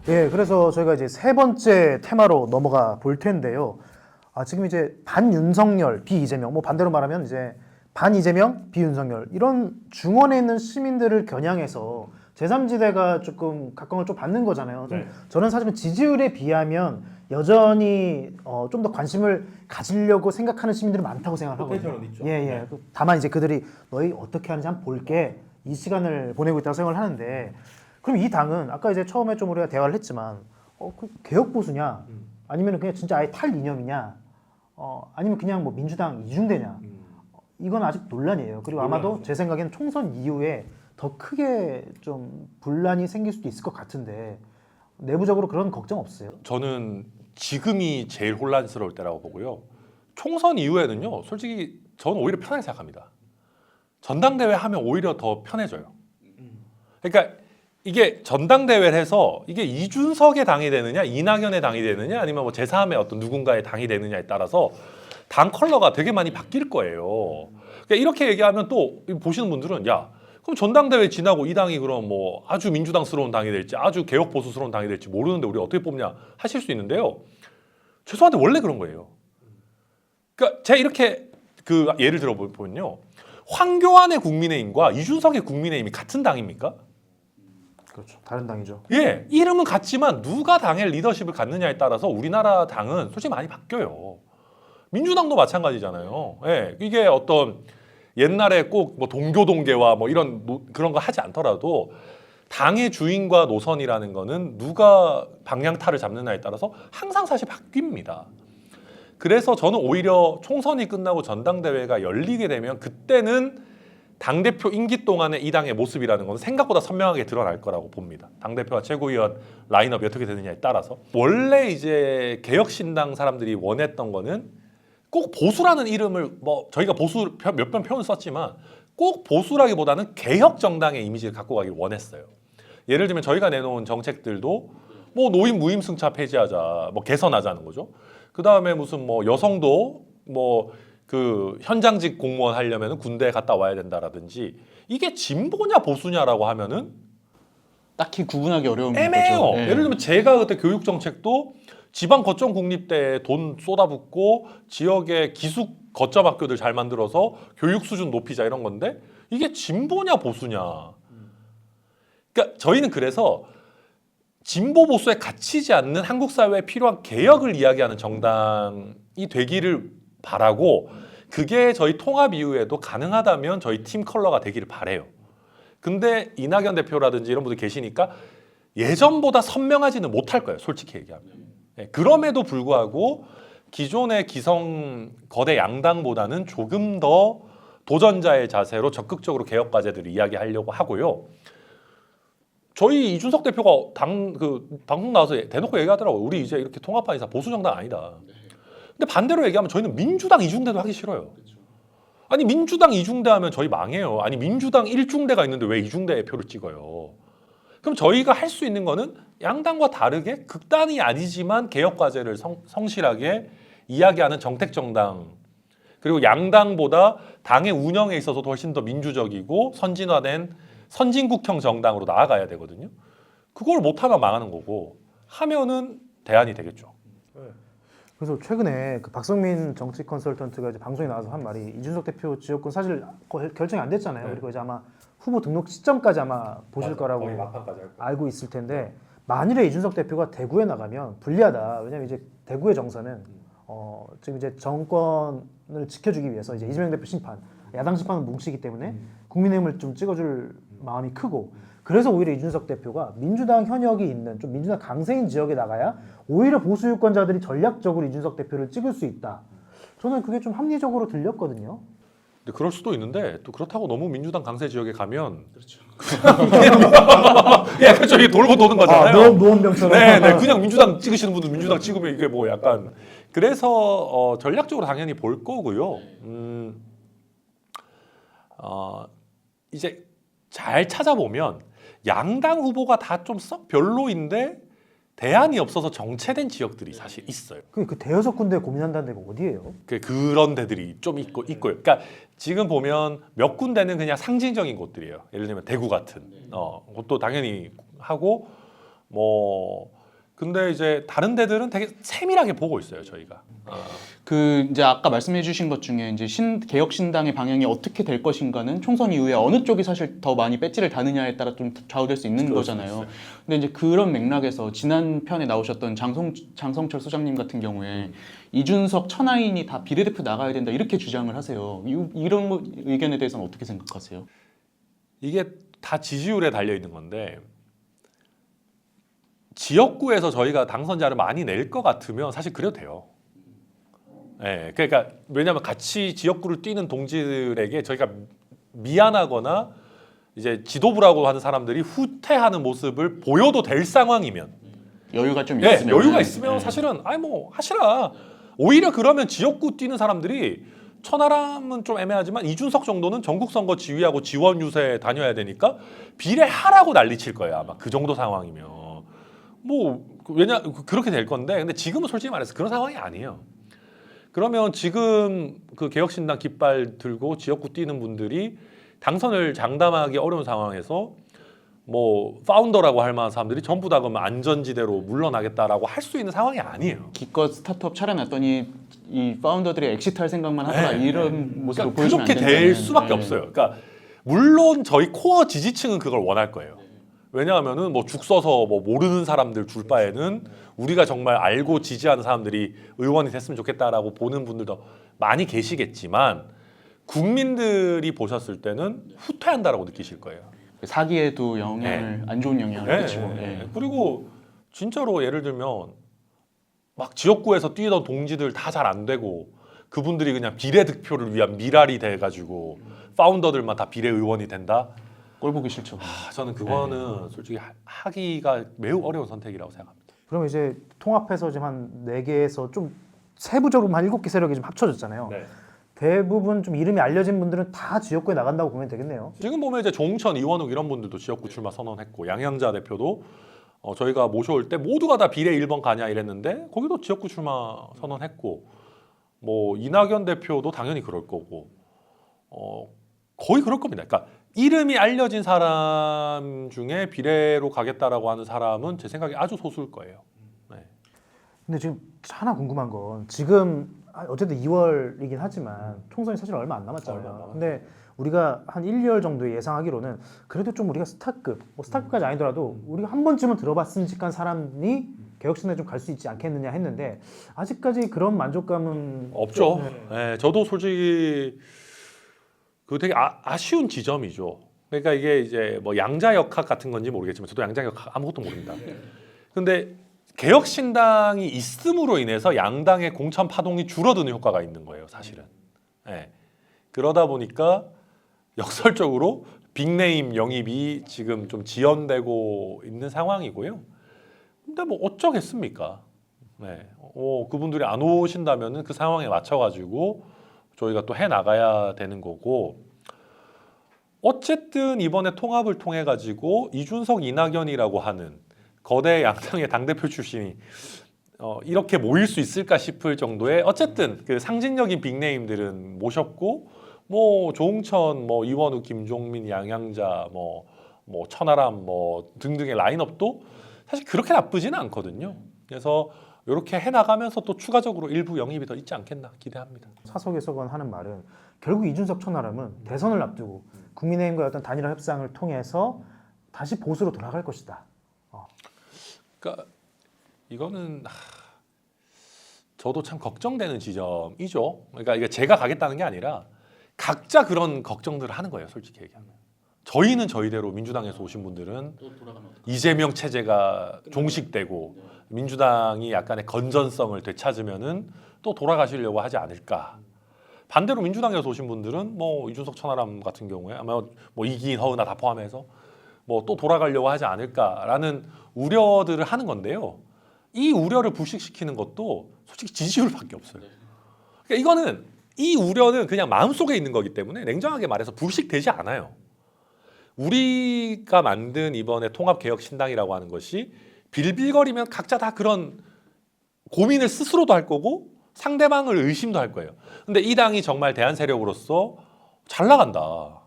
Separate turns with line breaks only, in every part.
예, 그래서 저희가 이제 세 번째 테마로 넘어가 볼 텐데요. 지금 이제 반윤석열, 비이재명, 뭐 반대로 말하면 이제 반이재명, 비윤석열 이런 중원에 있는 시민들을 겨냥해서 제3지대가 조금 각광을 좀 받는 거잖아요.
네.
저는 사실은 지지율에 비하면 여전히 좀 더 관심을 가지려고 생각하는 시민들이 많다고 생각을 하거든요.
포텐셜은 있죠.
예, 예. 다만 이제 그들이 너희 어떻게 하는지 한번 볼게 이 시간을 보내고 있다고 생각을 하는데 그럼 이 당은 아까 이제 처음에 좀 우리가 대화를 했지만 그 개혁 보수냐 아니면 그냥 진짜 아예 탈이념이냐 아니면 그냥 뭐 민주당 이중대냐 이건 아직 논란이에요. 그리고 아마도
논란이죠.
제 생각에는 총선 이후에 더 크게 좀 분란이 생길 수도 있을 것 같은데 내부적으로 그런 걱정 없어요?
저는 지금이 제일 혼란스러울 때라고 보고요. 총선 이후에는요, 솔직히 저는 오히려 편하게 생각합니다. 전당대회 하면 오히려 더 편해져요. 그러니까 이게 전당대회를 해서 이게 이준석의 당이 되느냐, 이낙연의 당이 되느냐, 아니면 뭐 제3의 어떤 누군가의 당이 되느냐에 따라서 당 컬러가 되게 많이 바뀔 거예요. 그러니까 이렇게 얘기하면 또 보시는 분들은 야, 그럼 전당대회 지나고 이 당이 그럼 뭐 아주 민주당스러운 당이 될지 아주 개혁 보수스러운 당이 될지 모르는데 우리 어떻게 뽑냐 하실 수 있는데요. 죄송한데 원래 그런 거예요. 그러니까 제가 이렇게 그 예를 들어 보면요. 황교안의 국민의힘과 이준석의 국민의힘이 같은 당입니까?
그렇죠. 다른 당이죠.
예, 이름은 같지만 누가 당의 리더십을 갖느냐에 따라서 우리나라 당은 솔직히 많이 바뀌어요. 민주당도 마찬가지잖아요. 예, 이게 어떤 옛날에 꼭 뭐 동교동계와 뭐 이런 그런 거 하지 않더라도 당의 주인과 노선이라는 거는 누가 방향타를 잡느냐에 따라서 항상 사실 바뀝니다. 그래서 저는 오히려 총선이 끝나고 전당대회가 열리게 되면 그때는 당대표 임기 동안의 이 당의 모습이라는 것은 생각보다 선명하게 드러날 거라고 봅니다. 당대표와 최고위원 라인업이 어떻게 되느냐에 따라서. 원래 이제 개혁신당 사람들이 원했던 거는 꼭 보수라는 이름을 뭐 저희가 보수 몇 번 표현 썼지만 꼭 보수라기보다는 개혁 정당의 이미지를 갖고 가길 원했어요. 예를 들면 저희가 내놓은 정책들도 뭐 노인 무임승차 폐지하자, 뭐 개선하자는 거죠. 그 다음에 무슨 뭐 여성도 뭐 그 현장직 공무원 하려면 군대에 갔다 와야 된다라든지 이게 진보냐 보수냐라고 하면은
딱히 구분하기 어려운
애매해요.
거죠. 예.
예를 들면 제가 그때 교육 정책도 지방 거점 국립대에 돈 쏟아붓고 지역의 기숙 거점 학교들 잘 만들어서 교육 수준 높이자 이런 건데 이게 진보냐 보수냐. 그러니까 저희는 그래서 진보 보수에 갇히지 않는 한국 사회에 필요한 개혁을 이야기하는 정당이 되기를 바라고 그게 저희 통합 이후에도 가능하다면 저희 팀 컬러가 되기를 바래요. 근데 이낙연 대표라든지 이런 분들 계시니까 예전보다 선명하지는 못할 거예요. 솔직히 얘기하면. 네, 그럼에도 불구하고 기존의 기성 거대 양당보다는 조금 더 도전자의 자세로 적극적으로 개혁 과제들을 이야기하려고 하고요. 저희 이준석 대표가 방송 나와서 대놓고 얘기하더라고요. 우리 이제 이렇게 통합한 이상 보수 정당 아니다. 근데 반대로 얘기하면 저희는 민주당 이중대도 하기 싫어요. 아니 민주당 이중대하면 저희 망해요. 아니 민주당 일중대가 있는데 왜 이중대에 표를 찍어요? 그럼 저희가 할 수 있는 거는 양당과 다르게 극단이 아니지만 개혁 과제를 성실하게 이야기하는 정택 정당 그리고 양당보다 당의 운영에 있어서도 훨씬 더 민주적이고 선진화된 선진국형 정당으로 나아가야 되거든요. 그걸 못하면 망하는 거고 하면은 대안이 되겠죠.
그래서 최근에 그 박성민 정치 컨설턴트가 이제 방송에 나와서 한 말이 이준석 대표 지역군 사실 결정이 안 됐잖아요.
네.
그리고 이제 아마 후보 등록 시점까지 아마 보실 거라고
거의 막판까지 할 거예요.
알고 있을 텐데 만일에 이준석 대표가 대구에 나가면 불리하다. 왜냐면 이제 대구의 정서는 지금 이제 정권을 지켜주기 위해서 이제 이재명 대표 심판, 야당 심판은 뭉치기 때문에 국민의힘을 좀 찍어줄 마음이 크고 그래서 오히려 이준석 대표가 민주당 현역이 있는 좀 민주당 강세인 지역에 나가야 오히려 보수 유권자들이 전략적으로 이준석 대표를 찍을 수 있다. 저는 그게 좀 합리적으로 들렸거든요.
근데 그럴 수도 있는데 또 그렇다고 너무 민주당 강세 지역에 가면
그렇죠.
예, 그렇죠. 이게 돌고 도는 거잖아요.
노원병처럼.
네, 네, 그냥 민주당 찍으시는 분들 민주당 찍으면 이게 뭐 약간 그래서 전략적으로 당연히 볼 거고요. 이제 잘 찾아보면 양당 후보가 다 좀 썩 별로인데 대안이 없어서 정체된 지역들이 사실 있어요.
그 대여섯 군데 고민한다는 데가 어디예요?
그런 데들이 좀 있고요. 그러니까 지금 보면 몇 군데는 그냥 상징적인 곳들이에요. 예를 들면 대구 같은 곳도 당연히 하고 뭐 근데 이제 다른 데들은 되게 세밀하게 보고 있어요, 저희가.
그 이제 아까 말씀해주신 것 중에 이제 개혁 신당의 방향이 어떻게 될 것인가는 총선 이후에 어느 쪽이 사실 더 많이 배지를 다느냐에 따라 좀 좌우될 수 있는 거잖아요. 근데 이제 그런 맥락에서 지난 편에 나오셨던 장성철 소장님 같은 경우에 이준석 천하인이 다 비례대표 나가야 된다 이렇게 주장을 하세요. 이런 의견에 대해서는 어떻게 생각하세요?
이게 다 지지율에 달려 있는 건데 지역구에서 저희가 당선자를 많이 낼 것 같으면 사실 그래도 돼요. 네, 그러니까 왜냐하면 같이 지역구를 뛰는 동지들에게 저희가 미안하거나 이제 지도부라고 하는 사람들이 후퇴하는 모습을 보여도 될 상황이면,
여유가 좀
네,
있으면
여유가 있으면 사실은 아니 뭐 하시라. 오히려 그러면 지역구 뛰는 사람들이 천하람은 좀 애매하지만 이준석 정도는 전국 선거 지휘하고 지원 유세 다녀야 되니까 비례하라고 난리칠 거예요 아마 그 정도 상황이면. 뭐 왜냐 그렇게 될 건데 근데 지금은 솔직히 말해서 그런 상황이 아니에요. 그러면 지금 그 개혁신당 깃발 들고 지역구 뛰는 분들이 당선을 장담하기 어려운 상황에서 뭐 파운더라고 할 만한 사람들이 전부 다 그러면 안전지대로 물러나겠다라고 할 수 있는 상황이 아니에요.
기껏 스타트업 차려놨더니 이 파운더들이 엑시트할 생각만 하더라
네,
이런 모습을
그러니까
보여주면
그렇게
안
될
된다는.
수밖에 없어요. 그러니까 물론 저희 코어 지지층은 그걸 원할 거예요. 왜냐하면은 뭐 죽 써서 뭐 모르는 사람들 줄 바에는 우리가 정말 알고 지지하는 사람들이 의원이 됐으면 좋겠다라고 보는 분들도 많이 계시겠지만 국민들이 보셨을 때는 후퇴한다라고 느끼실 거예요.
사기에도 영향을 안 좋은 영향을 끼치고.
그리고 진짜로 예를 들면 막 지역구에서 뛰던 동지들 다 잘 안 되고 그분들이 그냥 비례득표를 위한 미랄이 돼가지고 파운더들만 다 비례의원이 된다?
꼴 보기 싫죠.
저는 그거는 솔직히 하기가 매우 어려운 선택이라고 생각합니다.
그럼 이제 통합해서 지금 한 4개에서 좀 세부적으로 한 7개 세력이 좀 합쳐졌잖아요. 대부분 좀 이름이 알려진 분들은 다 지역구에 나간다고 보면 되겠네요.
지금 보면 이제 조홍천, 이원욱 이런 분들도 지역구 출마 선언했고 양양자 대표도 저희가 모셔올 때 모두가 다 비례 1번 가냐 이랬는데 거기도 지역구 출마 선언했고 뭐 이낙연 대표도 당연히 그럴 거고 거의 그럴 겁니다. 그러니까 이름이 알려진 사람 중에 비례로 가겠다라고 하는 사람은 제 생각에 아주 소수일 거예요. 네.
근데 지금 하나 궁금한 건 지금 어쨌든 2월이긴 하지만 총선이 사실 얼마 안 남았잖아요. 근데 우리가 한 1, 2월 정도에 예상하기로는 그래도 좀 우리가 스타급, 뭐 스타급까지 아니더라도 우리가 한 번쯤은 들어봤음직한 사람이 개혁신당에 좀 갈 수 있지 않겠느냐 했는데 아직까지 그런 만족감은
없죠. 네, 저도 솔직히 그 되게 아쉬운 지점이죠. 그러니까 이게 이제 뭐 양자역학 같은 건지 모르겠지만 저도 양자역학 아무것도 모릅니다. 근데 개혁신당이 있음으로 인해서 양당의 공천 파동이 줄어드는 효과가 있는 거예요, 사실은. 네. 그러다 보니까 역설적으로 빅네임 영입이 지금 좀 지연되고 있는 상황이고요. 근데 뭐 어쩌겠습니까? 네. 그분들이 안 오신다면은 그 상황에 맞춰가지고 저희가 또 해 나가야 되는 거고. 어쨌든 이번에 통합을 통해 가지고 이준석, 이낙연이라고 하는 거대 양당의 당대표 출신이 이렇게 모일 수 있을까 싶을 정도의 어쨌든 그 상징적인 빅네임들은 모셨고 뭐 조홍천, 뭐 이원우, 김종민, 양양자, 뭐 천하람 뭐 등등의 라인업도 사실 그렇게 나쁘지는 않거든요. 그래서 이렇게 해나가면서 또 추가적으로 일부 영입이 더 있지 않겠나 기대합니다.
사석에서건 하는 말은 결국 이준석 천하람은 대선을 앞두고 국민의힘과의 어떤 단일화 협상을 통해서 다시 보수로 돌아갈 것이다.
그러니까 이거는 저도 참 걱정되는 지점이죠. 그러니까 이게 제가 가겠다는 게 아니라 각자 그런 걱정들을 하는 거예요. 솔직히 얘기하면. 저희는 저희대로 민주당에서 오신 분들은 이재명 체제가 종식되고 민주당이 약간의 건전성을 되찾으면은 또 돌아가시려고 하지 않을까. 반대로 민주당에서 오신 분들은 뭐 이준석 천하람 같은 경우에 아마 뭐 이기인 허은하 다 포함해서 뭐 또 돌아가려고 하지 않을까라는 우려들을 하는 건데요. 이 우려를 불식시키는 것도 솔직히 지지율밖에 없어요. 그러니까 이거는 이 우려는 그냥 마음속에 있는 거기 때문에 냉정하게 말해서 불식되지 않아요. 우리가 만든 이번에 통합개혁신당이라고 하는 것이 빌빌거리면 각자 다 그런 고민을 스스로도 할 거고 상대방을 의심도 할 거예요. 근데 이 당이 정말 대한 세력으로서 잘 나간다.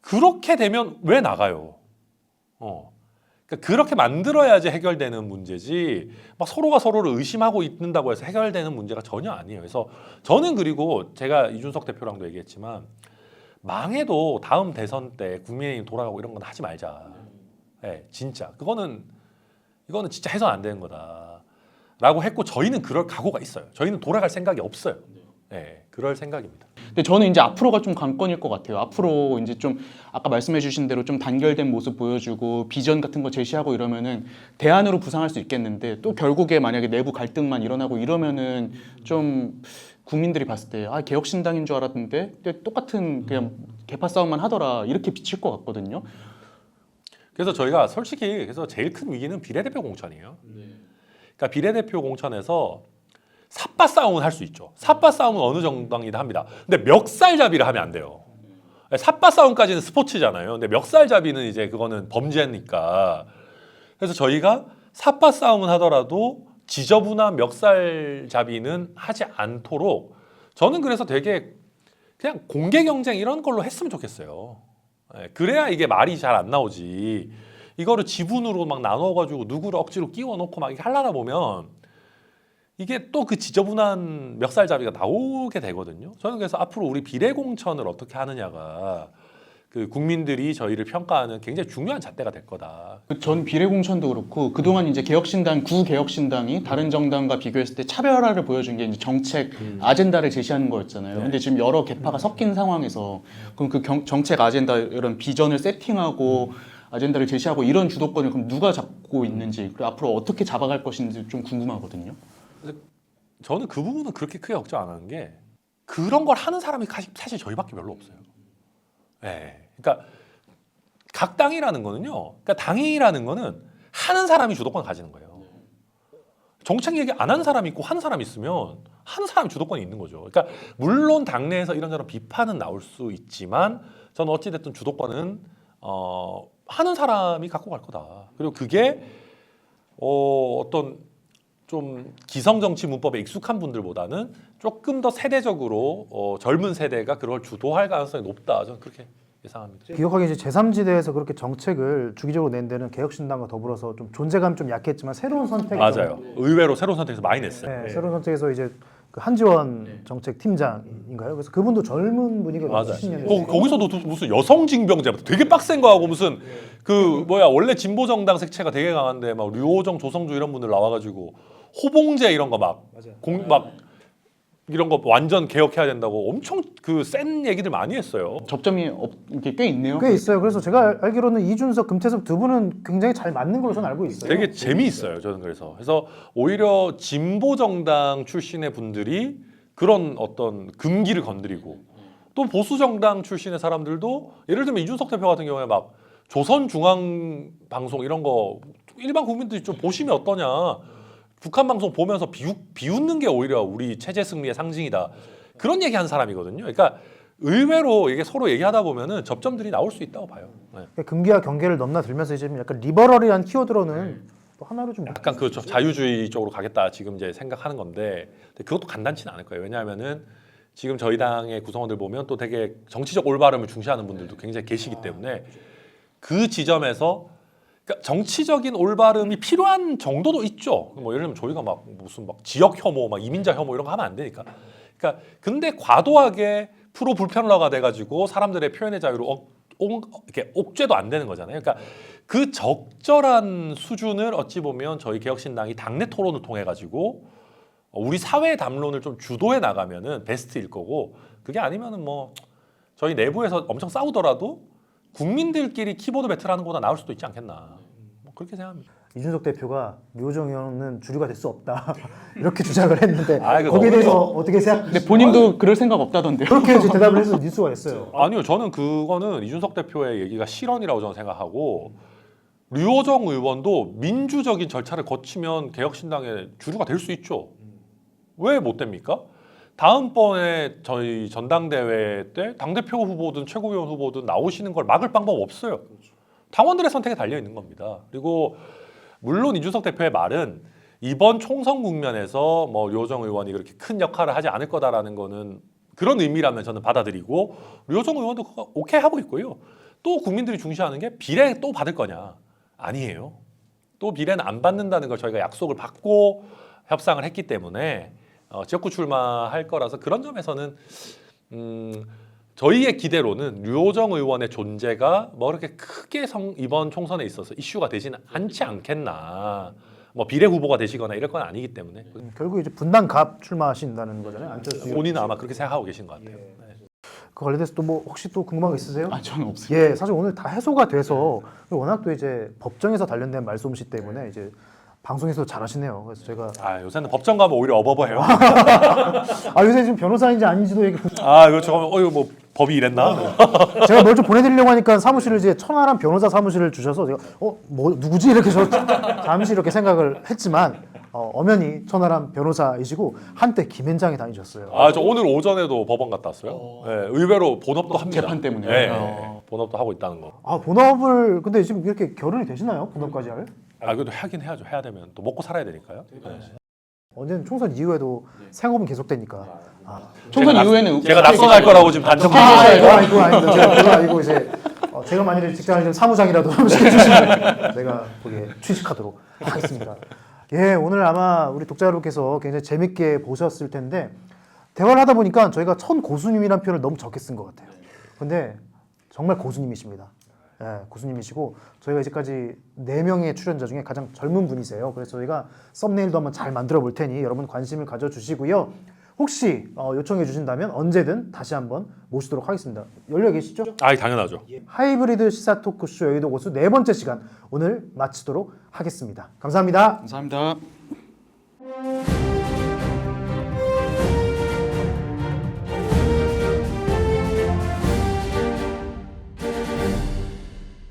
그렇게 되면 왜 나가요? 그러니까 그렇게 만들어야지 해결되는 문제지 막 서로가 서로를 의심하고 있는다고 해서 해결되는 문제가 전혀 아니에요. 그래서 저는 그리고 제가 이준석 대표랑도 얘기했지만 망해도 다음 대선 때 국민의힘 돌아가고 이런 건 하지 말자. 네, 진짜 이거는 진짜 해서는 안 되는 거다라고 했고 저희는 그럴 각오가 있어요. 저희는 돌아갈 생각이 없어요. 네, 그럴 생각입니다.
근데 저는 이제 앞으로가 좀 관건일 것 같아요. 앞으로 이제 좀 아까 말씀해주신 대로 좀 단결된 모습 보여주고 비전 같은 거 제시하고 이러면은 대안으로 부상할 수 있겠는데 또 결국에 만약에 내부 갈등만 일어나고 이러면은 좀 국민들이 봤을 때 아 개혁신당인 줄 알았는데 근데 똑같은 그냥 개파 싸움만 하더라 이렇게 비칠 것 같거든요.
그래서 저희가 솔직히 그래서 제일 큰 위기는 비례대표 공천이에요. 그러니까 비례대표 공천에서 삿바 싸움은 할 수 있죠. 삿바 싸움은 어느 정당이든 합니다. 근데 멱살잡이를 하면 안 돼요. 삿바 싸움까지는 스포츠잖아요. 근데 멱살잡이는 이제 그거는 범죄니까. 그래서 저희가 삿바 싸움은 하더라도 지저분한 멱살잡이는 하지 않도록 저는 그래서 되게 그냥 공개 경쟁 이런 걸로 했으면 좋겠어요. 그래야 이게 말이 잘 안 나오지. 이거를 지분으로 막 나눠가지고 누구를 억지로 끼워놓고 막 이렇게 하려다 보면 이게 또 그 지저분한 멱살잡이가 나오게 되거든요. 저는 그래서 앞으로 우리 비례공천을 어떻게 하느냐가 그 국민들이 저희를 평가하는 굉장히 중요한 잣대가 될 거다.
전 비례공천도 그렇고 그동안 이제 개혁신당 구개혁신당이 다른 정당과 비교했을 때 차별화를 보여준 게 이제 정책 아젠다를 제시하는 거였잖아요.
네.
근데 지금 여러 개파가 섞인 상황에서 그럼 그 정책 아젠다 이런 비전을 세팅하고 아젠다를 제시하고 이런 주도권을 그럼 누가 잡고 있는지 그리고 앞으로 어떻게 잡아갈 것인지 좀 궁금하거든요.
저는 그 부분은 그렇게 크게 걱정 안 하는 게 그런 걸 하는 사람이 사실 저희밖에 별로 없어요. 네. 그러니까 각 당이라는 거는요. 그러니까 당이라는 거는 하는 사람이 주도권 가지는 거예요. 정책 얘기 안 하는 사람이 있고 하는 사람이 있으면 하는 사람이 주도권이 있는 거죠. 그러니까 물론 당내에서 이런저런 비판은 나올 수 있지만 저는 어찌 됐든 주도권은 하는 사람이 갖고 갈 거다. 그리고 그게 어떤 좀 기성 정치 문법에 익숙한 분들보다는 조금 더 세대적으로 젊은 세대가 그걸 주도할 가능성이 높다. 저는 그렇게 예상합니다.
기억하기에 이제 제3지대에서 그렇게 정책을 주기적으로 낸 데는 개혁신당과 더불어서 좀 존재감 좀 약했지만 새로운 선택
맞아요. 의외로 새로운 선택에서 많이 냈어요.
네, 새로운 선택에서 이제 그 한지원 정책팀장인가요? 그래서 그분도 젊은 분이거든요.
맞아요.
70년대.
거기서도 무슨 여성 징병제 되게 빡센 거 하고 무슨 그 뭐야 원래 진보 정당 색채가 되게 강한데 막 류호정, 조성주 이런 분들 나와가지고 호봉제 이런 거 막 이런 거 완전 개혁해야 된다고 엄청 그 센 얘기들 많이 했어요.
접점이 이렇게 꽤 있네요.
꽤 있어요. 그래서 제가 알기로는 이준석, 금태섭 두 분은 굉장히 잘 맞는 걸로 저는 알고 있어요.
되게 재미있어요. 저는 그래서 오히려 진보 정당 출신의 분들이 그런 어떤 금기를 건드리고 또 보수 정당 출신의 사람들도 예를 들면 이준석 대표 같은 경우에 막 조선중앙방송 이런 거 일반 국민들이 좀 보시면 어떠냐. 북한 방송 보면서 비웃는 게 오히려 우리 체제 승리의 상징이다. 그런 얘기하는 사람이거든요. 그러니까 의외로 이게 서로 얘기하다 보면은 접점들이 나올 수 있다고 봐요. 네.
금기와 경계를 넘나들면서 이제 약간 리버럴이한 키워드로는 또 하나로 좀
약간 그 자유주의 쪽으로 가겠다 지금 이제 생각하는 건데 그것도 간단치는 않을 거예요. 왜냐하면은 지금 저희 당의 구성원들 보면 또 되게 정치적 올바름을 중시하는 분들도 굉장히 계시기 때문에 그 지점에서 그러니까 정치적인 올바름이 필요한 정도도 있죠. 뭐 예를 들면 저희가 막 무슨 막 지역 혐오, 막 이민자 혐오 이런 거 하면 안 되니까. 그러니까 근데 과도하게 프로 불편러가 돼가지고 사람들의 표현의 자유를 이렇게 옥죄도 안 되는 거잖아요. 그러니까 그 적절한 수준을 어찌 보면 저희 개혁신당이 당내 토론을 통해 가지고 우리 사회 담론을 좀 주도해 나가면은 베스트일 거고 그게 아니면은 뭐 저희 내부에서 엄청 싸우더라도 국민들끼리 키보드 배틀하는 것보다 나을 수도 있지 않겠나. 뭐 그렇게 생각합니다.
이준석 대표가 류호정 의원은 주류가 될 수 없다 이렇게 주장을 했는데
아, 이거
거기에
너무
대해서 어떻게 생각하세요?
근데 본인도 그럴 생각 없다던데요.
그렇게 이제 대답을 해서 뉴스가 됐어요.
아니요, 저는 그거는 이준석 대표의 얘기가 실언이라고 저는 생각하고 류호정 의원도 민주적인 절차를 거치면 개혁신당의 주류가 될 수 있죠. 왜 못 됩니까? 다음번에 저희 전당대회 때 당대표 후보든 최고위원 후보든 나오시는 걸 막을 방법 없어요. 당원들의 선택에 달려 있는 겁니다. 그리고 물론 이준석 대표의 말은 이번 총선 국면에서 뭐 류호정 의원이 그렇게 큰 역할을 하지 않을 거다라는 거는 그런 의미라면 저는 받아들이고 류호정 의원도 그거 오케이 하고 있고요. 또 국민들이 중시하는 게 비례 또 받을 거냐. 아니에요. 또 비례는 안 받는다는 걸 저희가 약속을 받고 협상을 했기 때문에 지역구 출마할 거라서 그런 점에서는 저희의 기대로는 류호정 의원의 존재가 뭐 그렇게 크게 이번 총선에 있어서 이슈가 되지는 않지 않겠나. 뭐 비례 후보가 되시거나 이럴 건 아니기 때문에
결국 이제 분당갑 출마하신다는 거잖아요. 안철수
본인은 아마 그렇게 생각하고 계신 것 같아요. 네.
그 관련돼서 또 뭐 혹시 또 궁금한 거 있으세요?
아 저는 없어요.
예, 사실 오늘 다 해소가 돼서 워낙 또 이제 법정에서 단련된 말솜씨 때문에 이제 방송에서 잘하시네요. 그래서 제가
아 요새는 법정 가면 오히려 어버버해요.
아 요새 지금 변호사인지 아닌지도 얘기
아 이거 저거 이거 뭐 법이 이랬나?
제가 뭘 좀 보내드리려고 하니까 사무실을 이제 천하람 변호사 사무실을 주셔서 제가 뭐 누구지 이렇게 저 잠시 이렇게 생각을 했지만 엄연히 천하람 변호사이시고 한때 김현장에 다니셨어요.
아 저 오늘 오전에도 법원 갔다 왔어요. 네, 의외로 본업도 합니다.
재판 때문에.
네, 본업도 하고 있다는 거.
아 본업을 근데 지금 이렇게 결혼이 되시나요? 본업까지 할?
아 그래도 하긴 해야죠. 해야 되면 또 먹고 살아야 되니까요. 네.
언제는 총선 이후에도 생업은 계속되니까.
총선 이후에는
제가 낯선할 거라고 지금 단정.
이거 아닙니다. 제가 그거 아니고 이제 제가 만일에 직장을 좀 사무장이라도 좀 시켜주시면 제가 거기에 취직하도록 하겠습니다. 예, 오늘 아마 우리 독자 여러분께서 굉장히 재밌게 보셨을 텐데 대화를 하다 보니까 저희가 천 고수님이라는 표현을 너무 적게 쓴 것 같아요. 근데 정말 고수님이십니다. 예, 고수님이시고 저희가 이제까지 4명의 출연자 중에 가장 젊은 분이세요. 그래서 저희가 썸네일도 한번 잘 만들어 볼 테니 여러분 관심을 가져주시고요. 혹시 요청해 주신다면 언제든 다시 한번 모시도록 하겠습니다. 열려 계시죠?
아 당연하죠.
하이브리드 시사 토크쇼 여의도 고수 4번째 시간 오늘 마치도록 하겠습니다. 감사합니다.
감사합니다.